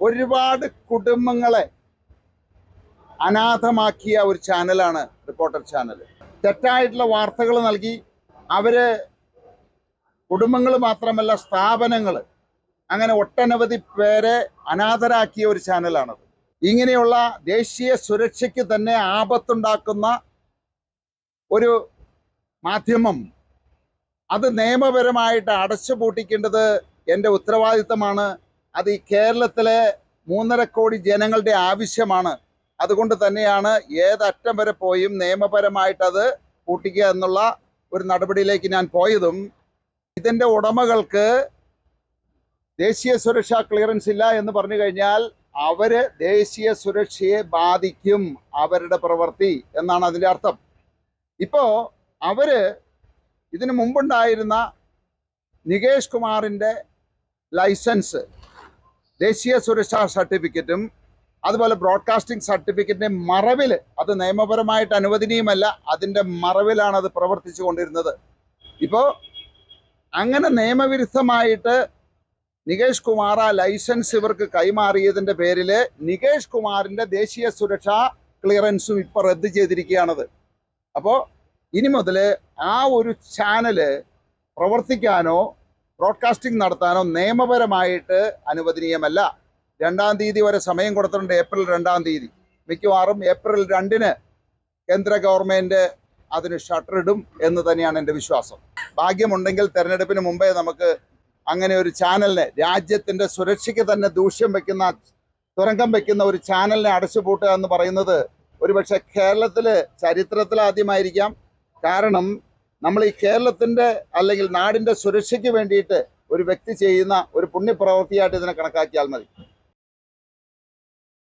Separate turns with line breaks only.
ഒരുപാട് കുടുംബങ്ങളെ അനാഥമാക്കിയ ഒരു ചാനലാണ് റിപ്പോർട്ടർ ചാനൽ. തെറ്റായിട്ടുള്ള വാർത്തകൾ നൽകി അവര് കുടുംബങ്ങൾ മാത്രമല്ല സ്ഥാപനങ്ങൾ അങ്ങനെ ഒട്ടനവധി പേരെ അനാഥരാക്കിയ ഒരു ചാനലാണത്. ഇങ്ങനെയുള്ള ദേശീയ സുരക്ഷയ്ക്ക് തന്നെ ആപത്തുണ്ടാക്കുന്ന ഒരു മാധ്യമം അത് നിയമപരമായിട്ട് അടച്ചുപൂട്ടിക്കേണ്ടത് എൻ്റെ ഉത്തരവാദിത്തമാണ്. അത് ഈ കേരളത്തിലെ 3.5 കോടി ജനങ്ങളുടെ ആവശ്യമാണ്. അതുകൊണ്ട് തന്നെയാണ് ഏതറ്റം വരെ പോയും നിയമപരമായിട്ട് അത് പൂട്ടിക്കുക എന്നുള്ള ഒരു നടപടിയിലേക്ക് ഞാൻ പോയതും. ഇതിൻ്റെ ഉടമകൾക്ക് ദേശീയ സുരക്ഷാ ക്ലിയറൻസ് ഇല്ല എന്ന് പറഞ്ഞു കഴിഞ്ഞാൽ അവര് ദേശീയ സുരക്ഷയെ ബാധിക്കും അവരുടെ പ്രവൃത്തി എന്നാണ് അതിൻ്റെ അർത്ഥം. ഇപ്പോൾ അവര് ഇതിനു മുമ്പുണ്ടായിരുന്ന നികേഷ് കുമാറിൻ്റെ ലൈസൻസ്, ദേശീയ സുരക്ഷാ സർട്ടിഫിക്കറ്റും അതുപോലെ ബ്രോഡ്കാസ്റ്റിംഗ് സർട്ടിഫിക്കറ്റിൻ്റെ മറവിൽ, അത് നിയമപരമായിട്ട് അനുവദനീയമല്ല, അതിൻ്റെ മറവിലാണ് അത് പ്രവർത്തിച്ചു കൊണ്ടിരുന്നത്. ഇപ്പോൾ അങ്ങനെ നിയമവിരുദ്ധമായിട്ട് നികേഷ് കുമാർ ആ ലൈസൻസ് ഇവർക്ക് കൈമാറിയതിൻ്റെ പേരിൽ നികേഷ് കുമാറിൻ്റെ ദേശീയ സുരക്ഷാ ക്ലിയറൻസും ഇപ്പോൾ റദ്ദ് ചെയ്തിരിക്കുകയാണത്. അപ്പോൾ ഇനി മുതൽ ആ ഒരു ചാനല് പ്രവർത്തിക്കാനോ ബ്രോഡ്കാസ്റ്റിംഗ് നടത്താനോ നിയമപരമായിട്ട് അനുവദനീയമല്ല. 2-ാം തീയതി വരെ സമയം കൊടുത്തിട്ടുണ്ട്, ഏപ്രിൽ 2-ാം തീയതി. മിക്കവാറും ഏപ്രിൽ 2-ന് കേന്ദ്ര ഗവൺമെൻറ് അതിന് ഷട്ടറിടും എന്ന് തന്നെയാണ് എൻ്റെ വിശ്വാസം. ഭാഗ്യമുണ്ടെങ്കിൽ തെരഞ്ഞെടുപ്പിന് മുമ്പേ നമുക്ക് അങ്ങനെ ഒരു ചാനലിനെ, രാജ്യത്തിൻ്റെ സുരക്ഷയ്ക്ക് തന്നെ ദൂഷ്യം വയ്ക്കുന്ന, തുരങ്കം വയ്ക്കുന്ന ഒരു ചാനലിനെ അടച്ചുപൂട്ടുക എന്ന് പറയുന്നത് ഒരുപക്ഷെ കേരളത്തിൽ ചരിത്രത്തിൽ ആദ്യമായിരിക്കാം. കാരണം നമ്മൾ ഈ കേരളത്തിൻ്റെ അല്ലെങ്കിൽ നാടിൻ്റെ സുരക്ഷയ്ക്ക് വേണ്ടിയിട്ട് ഒരു വ്യക്തി ചെയ്യുന്ന ഒരു പുണ്യപ്രവൃത്തിയായിട്ട് ഇതിനെ കണക്കാക്കിയാൽ മതി.